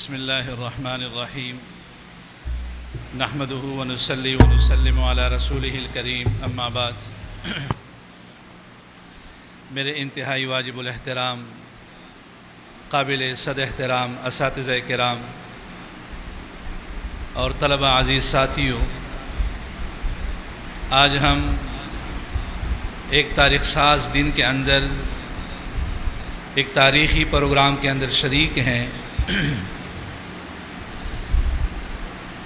بسم اللہ الرحمن الرحیم نحمدہ ونصلی ونسلم علی رسولہ الکریم اما بعد میرے انتہائی واجب الاحترام قابل صد احترام اساتذہ کرام اور طلبہ عزیز ساتھیوں، آج ہم ایک تاریخ ساز دن کے اندر ایک تاریخی پروگرام کے اندر شریک ہیں۔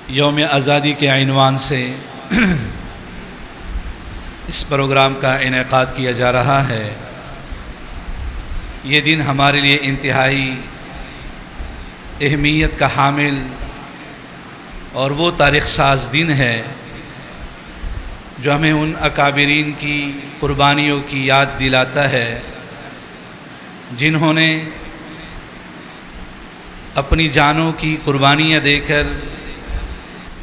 یوم آزادی کے عنوان سے اس پروگرام کا انعقاد کیا جا رہا ہے۔ یہ دن ہمارے لیے انتہائی اہمیت کا حامل اور وہ تاریخ ساز دن ہے جو ہمیں ان اکابرین کی قربانیوں کی یاد دلاتا ہے جنہوں نے اپنی جانوں کی قربانیاں دے کر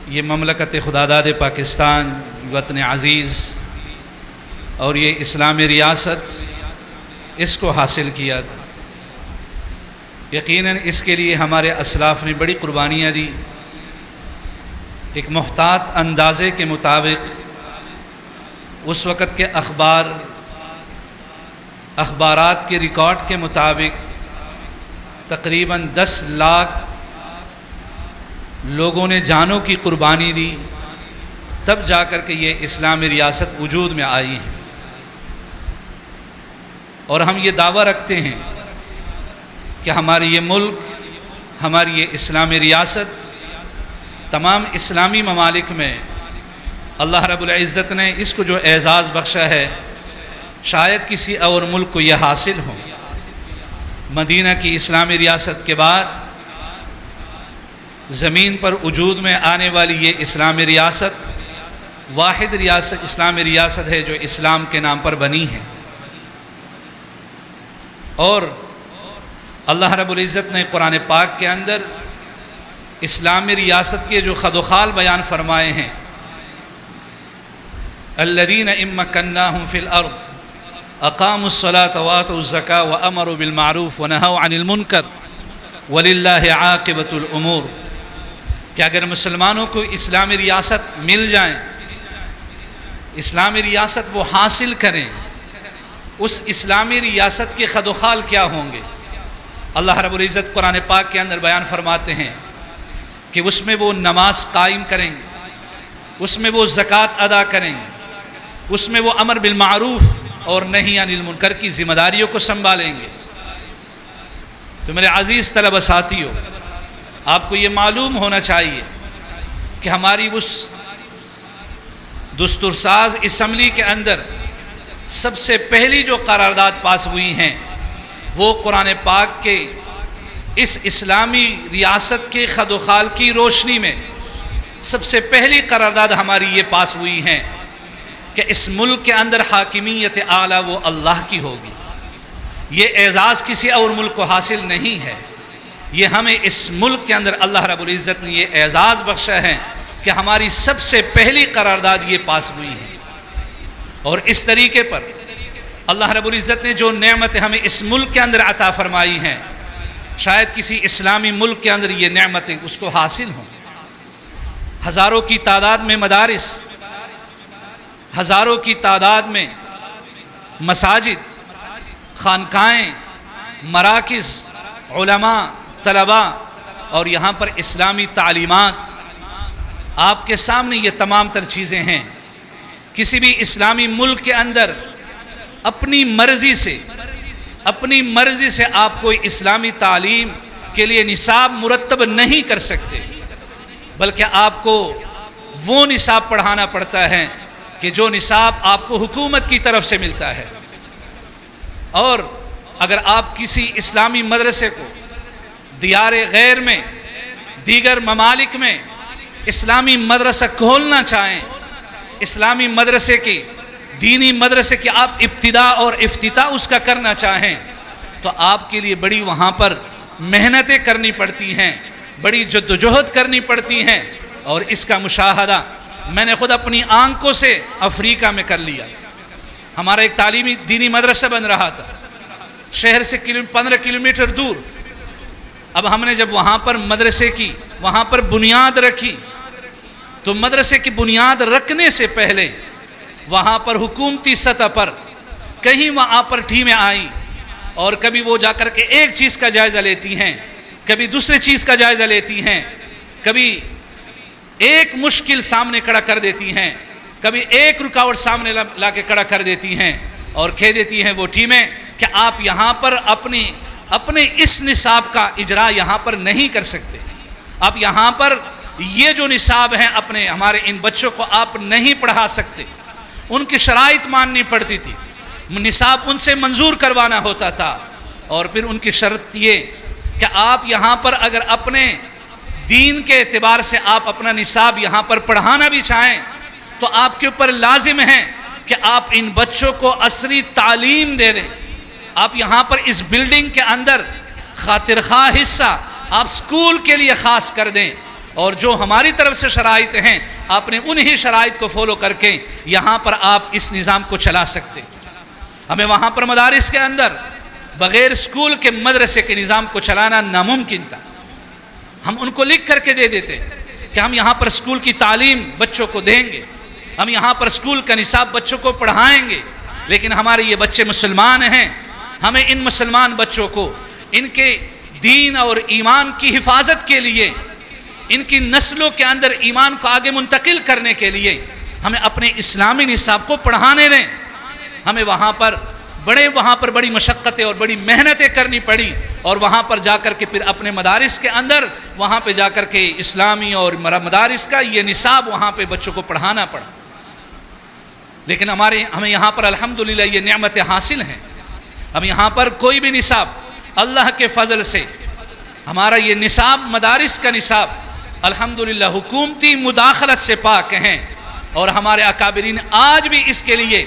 یہ مملکت خداداد پاکستان، وطن عزیز اور یہ اسلامی ریاست اس کو حاصل کیا تھا۔ یقیناً اس کے لیے ہمارے اسلاف نے بڑی قربانیاں دی۔ ایک محتاط اندازے کے مطابق اس وقت کے اخبارات کے ریکارڈ کے مطابق تقریباً 10 لاکھ لوگوں نے جانوں کی قربانی دی، تب جا کر کے یہ اسلامی ریاست وجود میں آئی ہے۔ اور ہم یہ دعویٰ رکھتے ہیں کہ ہماری یہ ملک، ہماری یہ اسلامی ریاست تمام اسلامی ممالک میں اللہ رب العزت نے اس کو جو اعزاز بخشا ہے، شاید کسی اور ملک کو یہ حاصل ہو۔ مدینہ کی اسلامی ریاست کے بعد زمین پر وجود میں آنے والی یہ اسلامی ریاست واحد ریاست اسلامی ریاست ہے جو اسلام کے نام پر بنی ہے۔ اور اللہ رب العزت نے قرآن پاک کے اندر اسلامی ریاست کے جو خد و خال بیان فرمائے ہیں، الذین ان مکناہم فی الارض اقاموا الصلاۃ وآتوا الزکاۃ وامروا بالمعروف ونہوا عن المنکر وللہ عاقبۃ الامور، کہ اگر مسلمانوں کو اسلامی ریاست مل جائیں، اسلامی ریاست وہ حاصل کریں، اس اسلامی ریاست کے خد و خال کیا ہوں گے؟ اللہ رب العزت قرآن پاک کے اندر بیان فرماتے ہیں کہ اس میں وہ نماز قائم کریں گے، اس میں وہ زکوٰۃ ادا کریں گے، اس میں وہ امر بالمعروف اور نہی عن المنکر کی ذمہ داریوں کو سنبھالیں گے۔ تو میرے عزیز طلبہ ساتھیوں، آپ کو یہ معلوم ہونا چاہیے کہ ہماری اس دستور ساز اسمبلی کے اندر سب سے پہلی جو قرارداد پاس ہوئی ہیں وہ قرآن پاک کے اس اسلامی ریاست کے خد و خال کی روشنی میں سب سے پہلی قرارداد ہماری یہ پاس ہوئی ہیں کہ اس ملک کے اندر حاکمیت اعلیٰ وہ اللہ کی ہوگی۔ یہ اعزاز کسی اور ملک کو حاصل نہیں ہے، یہ ہمیں اس ملک کے اندر اللہ رب العزت نے یہ اعزاز بخشا ہے کہ ہماری سب سے پہلی قرارداد یہ پاس ہوئی ہے۔ اور اس طریقے پر اللہ رب العزت نے جو نعمت ہمیں اس ملک کے اندر عطا فرمائی ہیں، شاید کسی اسلامی ملک کے اندر یہ نعمتیں اس کو حاصل ہوں۔ ہزاروں کی تعداد میں مدارس، ہزاروں کی تعداد میں مساجد، خانقاہیں، مراکز، علماء، طلباء اور یہاں پر اسلامی تعلیمات، آپ کے سامنے یہ تمام تر چیزیں ہیں۔ کسی بھی اسلامی ملک کے اندر اپنی مرضی سے آپ کوئی اسلامی تعلیم کے لیے نصاب مرتب نہیں کر سکتے، بلکہ آپ کو وہ نصاب پڑھانا پڑتا ہے کہ جو نصاب آپ کو حکومت کی طرف سے ملتا ہے۔ اور اگر آپ کسی اسلامی مدرسے کو دیار غیر میں، دیگر ممالک میں اسلامی مدرسہ کھولنا چاہیں، اسلامی مدرسے کی، دینی مدرسے کی آپ ابتدا اور افتتاح اس کا کرنا چاہیں تو آپ کے لیے بڑی وہاں پر محنتیں کرنی پڑتی ہیں، بڑی جدوجہد کرنی پڑتی ہیں۔ اور اس کا مشاہدہ میں نے خود اپنی آنکھوں سے افریقہ میں کر لیا۔ ہمارا ایک تعلیمی دینی مدرسہ بن رہا تھا، شہر سے 15 کلومیٹر دور، اب ہم نے جب وہاں پر مدرسے کی وہاں پر بنیاد رکھی تو مدرسے کی بنیاد رکھنے سے پہلے وہاں پر حکومتی سطح پر کہیں وہاں پر ٹیمیں آئیں اور کبھی وہ جا کر کے ایک چیز کا جائزہ لیتی ہیں، کبھی دوسرے چیز کا جائزہ لیتی ہیں، کبھی ایک مشکل سامنے کھڑا کر دیتی ہیں، کبھی ایک رکاوٹ سامنے لا کے کھڑا کر دیتی ہیں اور کہہ دیتی ہیں وہ ٹیمیں کہ آپ یہاں پر اپنے اس نصاب کا اجرا یہاں پر نہیں کر سکتے، آپ یہاں پر یہ جو نصاب ہیں ہمارے ان بچوں کو آپ نہیں پڑھا سکتے۔ ان کی شرائط ماننی پڑتی تھی، نصاب ان سے منظور کروانا ہوتا تھا، اور پھر ان کی شرط یہ کہ آپ یہاں پر اگر اپنے دین کے اعتبار سے آپ اپنا نصاب یہاں پر پڑھانا بھی چاہیں تو آپ کے اوپر لازم ہے کہ آپ ان بچوں کو عصری تعلیم دے دیں۔ آپ یہاں پر اس بلڈنگ کے اندر خاطر خواہ حصہ آپ سکول کے لیے خاص کر دیں، اور جو ہماری طرف سے شرائط ہیں آپ نے انہی شرائط کو فالو کر کے یہاں پر آپ اس نظام کو چلا سکتے۔ ہمیں وہاں پر مدارس کے اندر بغیر سکول کے مدرسے کے نظام کو چلانا ناممکن تھا۔ ہم ان کو لکھ کر کے دے دیتے کہ ہم یہاں پر سکول کی تعلیم بچوں کو دیں گے، ہم یہاں پر سکول کا نصاب بچوں کو پڑھائیں گے، لیکن ہمارے یہ بچے مسلمان ہیں، ہمیں ان مسلمان بچوں کو ان کے دین اور ایمان کی حفاظت کے لیے، ان کی نسلوں کے اندر ایمان کو آگے منتقل کرنے کے لیے ہمیں اپنے اسلامی نصاب کو پڑھانے دیں۔ ہمیں وہاں پر بڑی مشقتیں اور بڑی محنتیں کرنی پڑی، اور وہاں پر جا کر کے پھر اپنے مدارس کے اندر وہاں پہ جا کر کے اسلامی اور مدارس کا یہ نصاب وہاں پہ بچوں کو پڑھانا پڑا۔ لیکن ہمیں یہاں پر الحمدللہ یہ نعمتیں حاصل ہیں، ہم یہاں پر کوئی بھی نصاب اللہ کے فضل سے ہمارا یہ نصاب مدارس کا نصاب الحمدللہ حکومتی مداخلت سے پاک ہیں، اور ہمارے اکابرین آج بھی اس کے لیے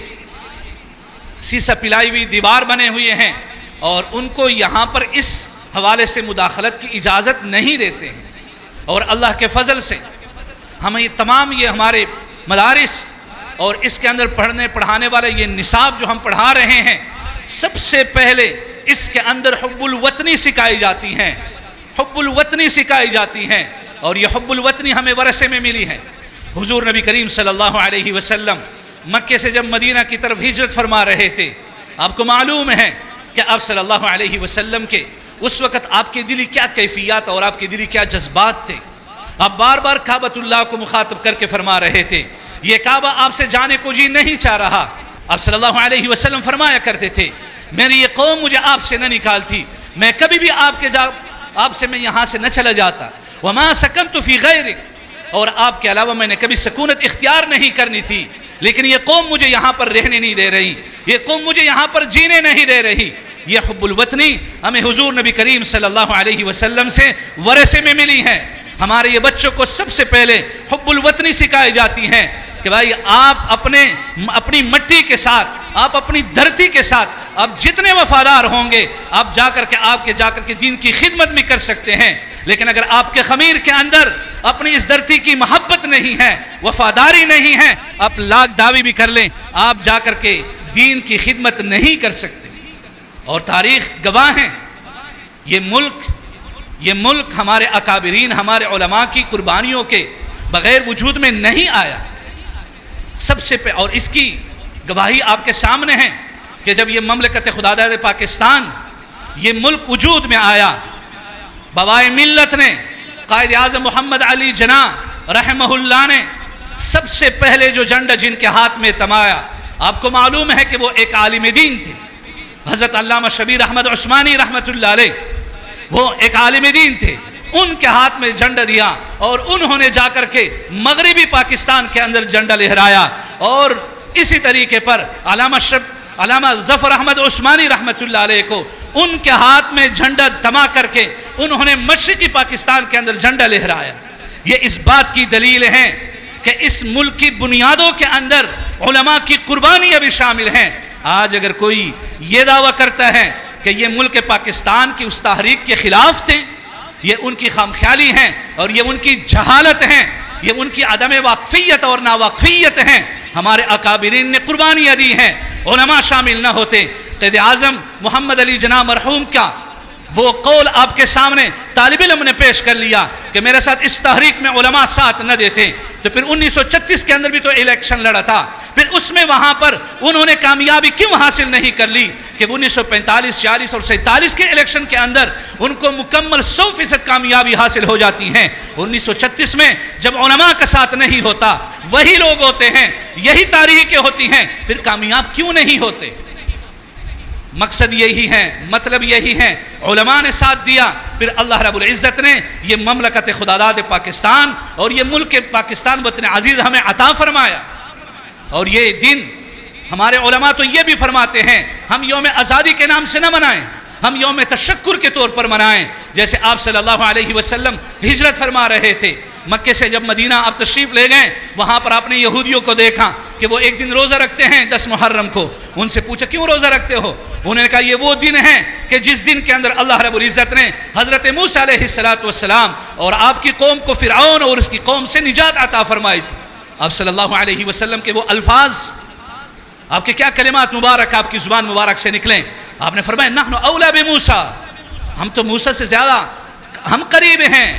سیسہ پلائی ہوئی دیوار بنے ہوئے ہیں، اور ان کو یہاں پر اس حوالے سے مداخلت کی اجازت نہیں دیتے ہیں۔ اور اللہ کے فضل سے ہمیں تمام یہ ہمارے مدارس اور اس کے اندر پڑھانے والے یہ نصاب جو ہم پڑھا رہے ہیں، سب سے پہلے اس کے اندر حب الوطنی سکھائی جاتی ہیں، حب الوطنی سکھائی جاتی ہیں، اور یہ حب الوطنی ہمیں ورثے میں ملی ہے۔ حضور نبی کریم صلی اللہ علیہ وسلم مکے سے جب مدینہ کی طرف ہجرت فرما رہے تھے، آپ کو معلوم ہے کہ آپ صلی اللہ علیہ وسلم کے اس وقت آپ کے دلی کیا کیفیات اور آپ کے دلی کیا جذبات تھے۔ آپ بار بار کعبۃ اللہ کو مخاطب کر کے فرما رہے تھے، یہ کعبہ آپ سے جانے کو جی نہیں چاہ رہا۔ آپ صلی اللہ علیہ وسلم فرمایا کرتے تھے، میری یہ قوم مجھے آپ سے نہ نکالتی، میں کبھی بھی آپ سے میں یہاں سے نہ چلا جاتا، وما سکنت فی غیرک، اور آپ کے علاوہ میں نے کبھی سکونت اختیار نہیں کرنی تھی، لیکن یہ قوم مجھے یہاں پر رہنے نہیں دے رہی، یہ قوم مجھے یہاں پر جینے نہیں دے رہی۔ یہ حب الوطنی ہمیں حضور نبی کریم صلی اللہ علیہ وسلم سے ورثے میں ملی ہے۔ ہمارے یہ بچوں کو سب سے پہلے حب الوطنی سکھائی جاتی ہے کہ بھائی آپ اپنی مٹی کے ساتھ، آپ اپنی دھرتی کے ساتھ آپ جتنے وفادار ہوں گے، آپ جا کر کے دین کی خدمت بھی کر سکتے ہیں، لیکن اگر آپ کے خمیر کے اندر اپنی اس دھرتی کی محبت نہیں ہے، وفاداری نہیں ہے، آپ لاکھ دعوی بھی کر لیں، آپ جا کر کے دین کی خدمت نہیں کر سکتے۔ اور تاریخ گواہ ہیں، یہ ملک ہمارے اکابرین، ہمارے علماء کی قربانیوں کے بغیر وجود میں نہیں آیا۔ اور اس کی گواہی آپ کے سامنے ہے کہ جب یہ مملکت خداداد پاکستان یہ ملک وجود میں آیا، بابائے ملت نے، قائد اعظم محمد علی جناح رحمہ اللہ نے سب سے پہلے جو جھنڈا جن کے ہاتھ میں تمایا، آپ کو معلوم ہے کہ وہ ایک عالم دین تھے، حضرت علامہ شبیر احمد عثمانی رحمۃ اللہ علیہ، وہ ایک عالم دین تھے، ان کے ہاتھ میں جھنڈا دیا اور انہوں نے جا کر کے مغربی پاکستان کے اندر جھنڈا لہرایا، اور اسی طریقے پر علامہ ظفر احمد عثمانی رحمۃ اللہ علیہ کو ان کے ہاتھ میں جھنڈا تما کر کے انہوں نے مشرقی پاکستان کے اندر جھنڈا لہرایا۔ یہ اس بات کی دلیل ہے کہ اس ملک کی بنیادوں کے اندر علماء کی قربانیاں بھی شامل ہیں۔ آج اگر کوئی یہ دعویٰ کرتا ہے کہ یہ ملک پاکستان کی اس تحریک کے خلاف تھے، یہ ان کی خامخیالی ہیں اور یہ ان کی جہالت ہیں، یہ ان کی عدم واقفیت اور ناواقفیت ہیں۔ ہمارے اکابرین نے قربانیاں دی ہیں، علماء شامل نہ ہوتے، قائد اعظم محمد علی جناح مرحوم کا وہ قول آپ کے سامنے طالب علم نے پیش کر لیا کہ میرے ساتھ اس تحریک میں علماء ساتھ نہ دیتے تو پھر 1936 کے اندر بھی تو الیکشن لڑا تھا، پھر اس میں وہاں پر انہوں نے کامیابی کیوں حاصل نہیں کر لی کہ 1945 46 اور 47 کے الیکشن کے اندر ان کو مکمل 100% کامیابی حاصل ہو جاتی ہیں۔ 1936 میں جب علماء کا ساتھ نہیں ہوتا، وہی لوگ ہوتے ہیں، یہی تاریخیں ہوتی ہیں، پھر کامیاب کیوں نہیں ہوتے؟ مقصد یہی ہے، مطلب یہی ہے، علماء نے ساتھ دیا، پھر اللہ رب العزت نے یہ مملکت خداداد پاکستان اور یہ ملک پاکستان وطن عزیز ہمیں عطا فرمایا۔ اور یہ دن ہمارے علماء تو یہ بھی فرماتے ہیں ہم یوم آزادی کے نام سے نہ منائیں، ہم یوم تشکر کے طور پر منائیں۔ جیسے آپ صلی اللہ علیہ وسلم ہجرت فرما رہے تھے، مکے سے جب مدینہ آپ تشریف لے گئے، وہاں پر آپ نے یہودیوں کو دیکھا کہ وہ ایک دن روزہ رکھتے ہیں 10 محرم کو۔ ان سے پوچھا کیوں روزہ رکھتے ہو؟ انہوں نے کہا یہ وہ دن ہے کہ جس دن کے اندر اللہ رب العزت نے حضرت موسیٰ علیہ السلام اور آپ کی قوم کو فرعون اور اس کی قوم سے نجات عطا فرمائی تھی۔ آپ صلی اللہ علیہ وسلم کے وہ الفاظ، آپ کے کیا کلمات مبارک آپ کی زبان مبارک سے نکلیں، آپ نے فرمایا نحن اولا بموسیٰ، ہم تو موسیٰ سے زیادہ ہم قریب ہیں،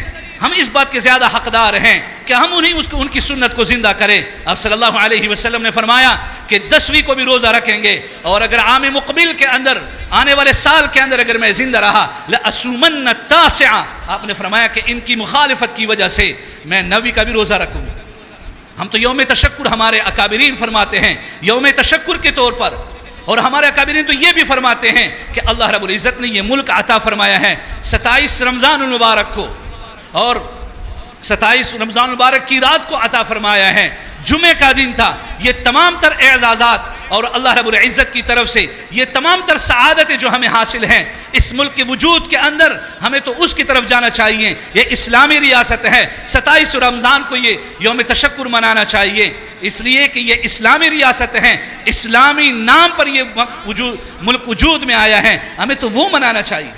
ہم اس بات کے زیادہ حقدار ہیں کہ ہم ان کی سنت کو زندہ کریں۔ آپ صلی اللہ علیہ وسلم نے فرمایا کہ 10ویں کو بھی روزہ رکھیں گے، اور اگر عام مقبل کے اندر آنے والے سال کے اندر اگر میں زندہ رہا لأصومن التاسع، آپ نے فرمایا کہ ان کی مخالفت کی وجہ سے میں 9ویں کا بھی روزہ رکھوں گا۔ ہم تو یوم تشکر ہمارے اکابرین فرماتے ہیں یوم تشکر کے طور پر، اور ہمارے اکابرین تو یہ بھی فرماتے ہیں کہ اللہ رب العزت نے یہ ملک عطا فرمایا ہے 27 رمضان المبارک کو، اور 27 رمضان المبارک کی رات کو عطا فرمایا ہے، جمعہ کا دن تھا۔ یہ تمام تر اعزازات اور اللہ رب العزت کی طرف سے یہ تمام تر سعادتیں جو ہمیں حاصل ہیں اس ملک کے وجود کے اندر، ہمیں تو اس کی طرف جانا چاہیے۔ یہ اسلامی ریاست ہے، 27 رمضان کو یہ یوم تشکر منانا چاہیے، اس لیے کہ یہ اسلامی ریاست ہے، اسلامی نام پر یہ ملک وجود میں آیا ہے، ہمیں تو وہ منانا چاہیے۔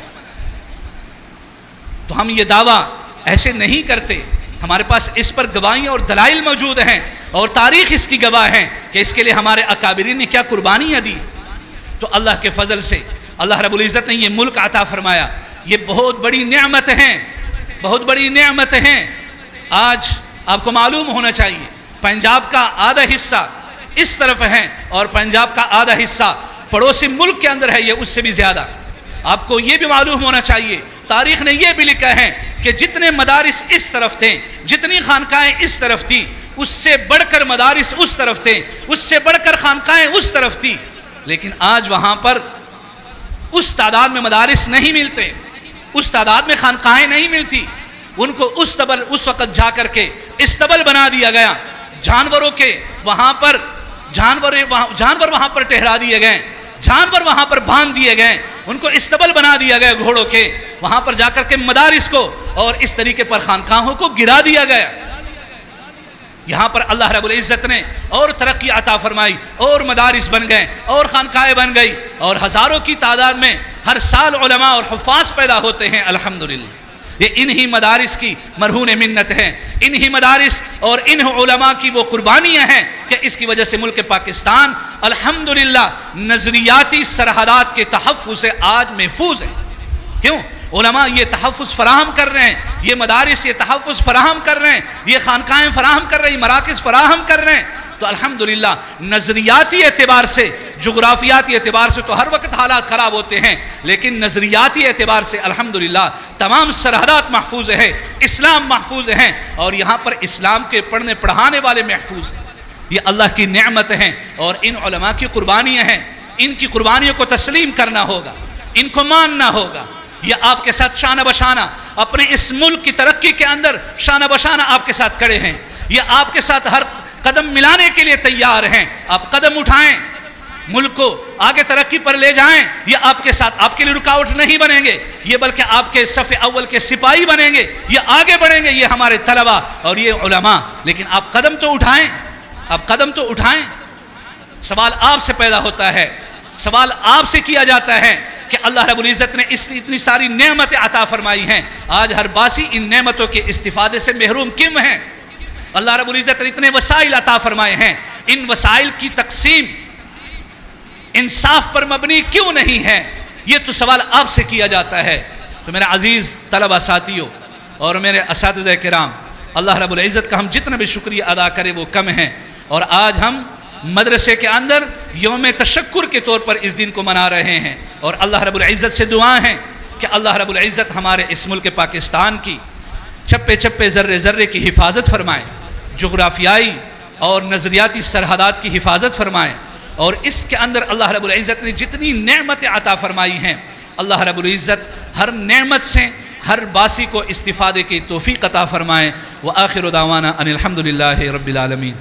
تو ہم یہ دعویٰ ایسے نہیں کرتے، ہمارے پاس اس پر گواہیاں اور دلائل موجود ہیں، اور تاریخ اس کی گواہ ہے کہ اس کے لیے ہمارے اکابرین نے کیا قربانیاں دی۔ تو اللہ کے فضل سے اللہ رب العزت نے یہ ملک عطا فرمایا، یہ بہت بڑی نعمت ہیں، بہت بڑی نعمت ہیں۔ آج آپ کو معلوم ہونا چاہیے پنجاب کا آدھا حصہ اس طرف ہے اور پنجاب کا آدھا حصہ پڑوسی ملک کے اندر ہے، یہ اس سے بھی زیادہ۔ آپ کو یہ بھی معلوم ہونا چاہیے تاریخ نے یہ بھی لکھا ہے کہ جتنے مدارس اس طرف تھے، جتنی خانقاہیں اس طرف تھی، اس سے بڑھ کر مدارس اس طرف تھے، اس سے بڑھ کر خانقاہیں اس طرف تھی، لیکن آج وہاں پر اس تعداد میں مدارس نہیں ملتے، اس تعداد میں خانقاہیں نہیں ملتی۔ ان کو اس وقت جا کر کے استبل بنا دیا گیا، جانوروں کے وہاں پر جانور وہاں پر ٹھہرا دیے گئے، جانور وہاں پر باندھ دیے گئے، ان کو استبل بنا دیا گیا گھوڑوں کے، وہاں پر جا کر کے مدارس کو اور اس طریقے پر خانقاہوں کو گرا دیا گیا۔ یہاں پر اللہ رب العزت نے اور ترقی عطا فرمائی، اور مدارس بن گئے، اور خانقاہیں بن گئی، اور ہزاروں کی تعداد میں ہر سال علماء اور حفاظ پیدا ہوتے ہیں الحمدللہ۔ یہ انہی مدارس کی مرہون منت ہے، انہی مدارس اور ان علماء کی وہ قربانیاں ہیں کہ اس کی وجہ سے ملک پاکستان الحمدللہ نظریاتی سرحدات کے تحفظ سے آج محفوظ ہے۔ کیوں؟ علماء یہ تحفظ فراہم کر رہے ہیں، یہ مدارس یہ تحفظ فراہم کر رہے ہیں، یہ خانقاہیں فراہم کر رہے ہیں، مراکز فراہم کر رہے ہیں۔ تو الحمدللہ نظریاتی اعتبار سے، جغرافیاتی اعتبار سے تو ہر وقت حالات خراب ہوتے ہیں، لیکن نظریاتی اعتبار سے الحمدللہ تمام سرحدات محفوظ ہیں، اسلام محفوظ ہیں، اور یہاں پر اسلام کے پڑھنے پڑھانے والے محفوظ ہیں۔ یہ اللہ کی نعمت ہیں اور ان علماء کی قربانیاں ہیں، ان کی قربانیوں کو تسلیم کرنا ہوگا، ان کو ماننا ہوگا۔ یہ آپ کے ساتھ شانہ بشانہ اپنے اس ملک کی ترقی کے اندر شانہ بشانہ آپ کے ساتھ کھڑے ہیں، یہ آپ کے ساتھ ہر قدم ملانے کے لیے تیار ہیں۔ آپ قدم اٹھائیں، ملک کو آگے ترقی پر لے جائیں، یہ آپ کے ساتھ آپ کے لیے رکاوٹ نہیں بنیں گے، یہ بلکہ آپ کے صف اول کے سپاہی بنیں گے، یہ آگے بڑھیں گے، یہ ہمارے طلباء اور یہ علماء۔ لیکن آپ قدم تو اٹھائیں، آپ قدم تو اٹھائیں۔ سوال آپ سے پیدا ہوتا ہے، سوال آپ سے کیا جاتا ہے کہ اللہ رب العزت نے اتنی ساری نعمتیں عطا فرمائی ہیں، آج ہر باسی ان نعمتوں کے استفادے سے محروم کیوں ہیں؟ اللہ رب العزت نے اتنے وسائل عطا فرمائے ہیں، ان وسائل کی تقسیم انصاف پر مبنی کیوں نہیں ہے؟ یہ تو سوال آپ سے کیا جاتا ہے۔ تو میرے عزیز طلبہ ساتھیوں اور میرے اساتذہ کرام، اللہ رب العزت کا ہم جتنا بھی شکریہ ادا کریں وہ کم ہیں، اور آج ہم مدرسے کے اندر یوم تشکر کے طور پر اس دن کو منا رہے ہیں، اور اللہ رب العزت سے دعا ہے کہ اللہ رب العزت ہمارے اس ملک پاکستان کی چپے چپے ذرے ذرے کی حفاظت فرمائے، جغرافیائی اور نظریاتی سرحدات کی حفاظت فرمائے، اور اس کے اندر اللہ رب العزت نے جتنی نعمتیں عطا فرمائی ہیں، اللہ رب العزت ہر نعمت سے ہر باسی کو استفادے کی توفیق عطا فرمائے۔ وآخر دعوانا ان الحمد للہ رب العالمین۔